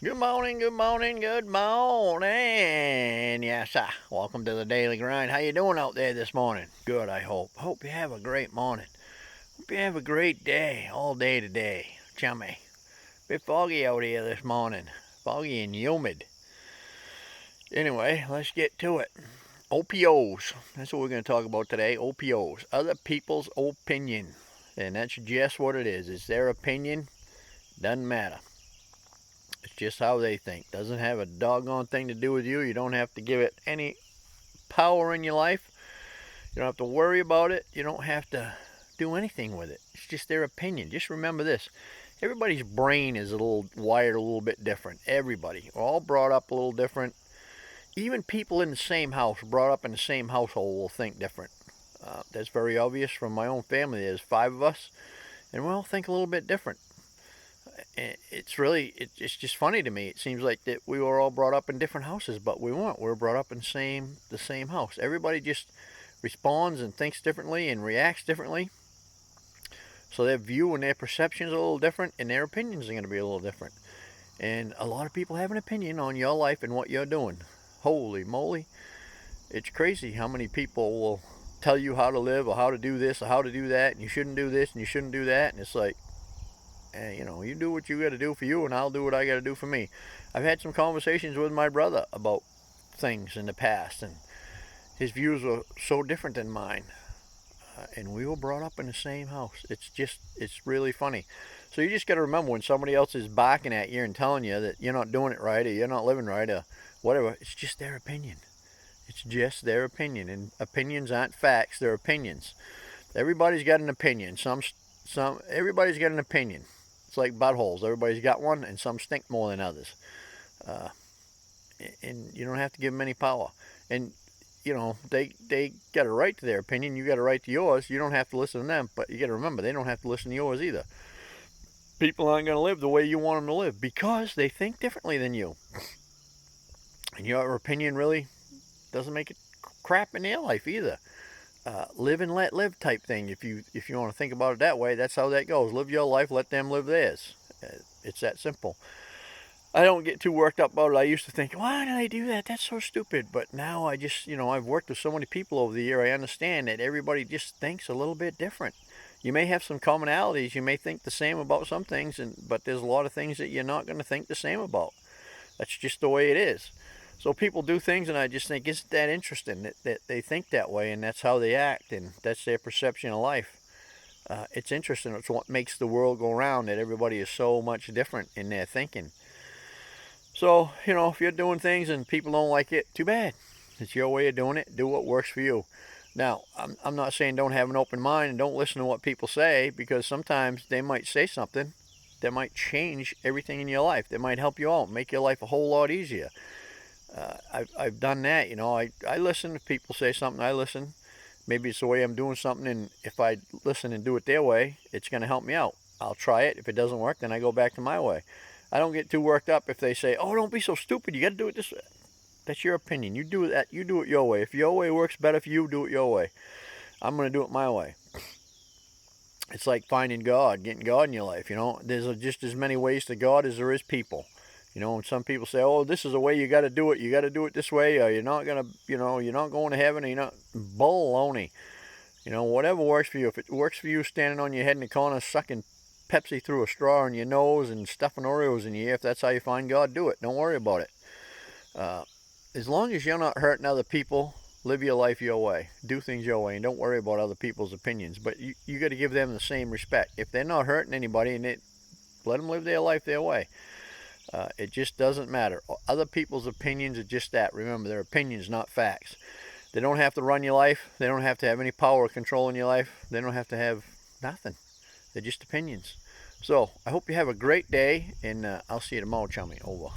Good morning, good morning, good morning. Yes, sir. Welcome to the Daily Grind. How you doing out there this morning? Good, I hope. Hope you have a great morning. Hope you have a great day, all day today. Chummy. Bit foggy out here this morning. Foggy and humid. Anyway, let's get to it. OPOs. That's what we're going to talk about today. OPOs. Other people's opinion. And that's just what it is. It's their opinion. Doesn't matter. It's just how they think. Doesn't have a doggone thing to do with you. You don't have to give it any power in your life. You don't have to worry about it. You don't have to do anything with it. It's just their opinion. Just remember this. Everybody's brain is wired a little bit different. Everybody. We're all brought up a little different. Even people in the same house, brought up in the same household, will think different. That's very obvious from my own family. There's 5 of us, and we all think a little bit different. It's just funny to me. It seems like that we were all brought up in different houses, but we weren't. We were brought up in the same house. Everybody just responds and thinks differently and reacts differently. So their view and their perceptions are a little different, and their opinions are going to be a little different. And a lot of people have an opinion on your life and what you're doing. Holy moly. It's crazy how many people will tell you how to live or how to do this or how to do that, and you shouldn't do this and you shouldn't do that. And it's like, you do what you got to do for you, and I'll do what I got to do for me. I've had some conversations with my brother about things in the past, and his views were so different than mine. And we were brought up in the same house. It's really funny. So you just got to remember when somebody else is barking at you and telling you that you're not doing it right or you're not living right or whatever, it's just their opinion. It's just their opinion, and opinions aren't facts. They're opinions. Everybody's got an opinion. Everybody's got an opinion. It's like buttholes. Everybody's got one, and some stink more than others. Uh, and you don't have to give them any power. And they got a right to their opinion. You got a right to yours. You don't have to listen to them, but you got to remember they don't have to listen to yours either. People aren't going to live the way you want them to live because they think differently than you. And your opinion really doesn't make it crap in their life either. Live and let live type thing. If you want to think about it that way, that's how that goes. Live your life, let them live theirs. It's that simple. I don't get too worked up about it. I used to think, why do they do that? That's so stupid. But now I just, I've worked with so many people over the year. I understand that everybody just thinks a little bit different. You may have some commonalities. You may think the same about some things, but there's a lot of things that you're not going to think the same about. That's just the way it is. So people do things, and I just think, isn't that interesting that they think that way, and that's how they act, and that's their perception of life. It's interesting. It's what makes the world go round, that everybody is so much different in their thinking. So, if you're doing things and people don't like it, too bad. It's your way of doing it. Do what works for you. Now, I'm not saying don't have an open mind and don't listen to what people say, because sometimes they might say something that might change everything in your life. That might help you out, make your life a whole lot easier. I've done that. I listen if people say something. I listen. Maybe it's the way I'm doing something, and if I listen and do it their way, it's going to help me out. I'll try it. If it doesn't work, then I go back to my way. I don't get too worked up if they say, "Oh, don't be so stupid. You got to do it this way." That's your opinion. You do that. You do it your way. If your way works better for you, do it your way. I'm going to do it my way. It's like finding God, getting God in your life. There's just as many ways to God as there is people. And some people say, "Oh, this is the way you got to do it. You got to do it this way, or you're not gonna, you're not going to heaven." You're not baloney. Whatever works for you. If it works for you, standing on your head in the corner, sucking Pepsi through a straw in your nose and stuffing Oreos in your ear, if that's how you find God, do it. Don't worry about it. As long as you're not hurting other people, live your life your way. Do things your way, and don't worry about other people's opinions. But you got to give them the same respect. If they're not hurting anybody, let them live their life their way. It just doesn't matter. Other people's opinions are just that. Remember, they're opinions, not facts. They don't have to run your life. They don't have to have any power or control in your life. They don't have to have nothing. They're just opinions. So I hope you have a great day, and I'll see you tomorrow, chummy. Over.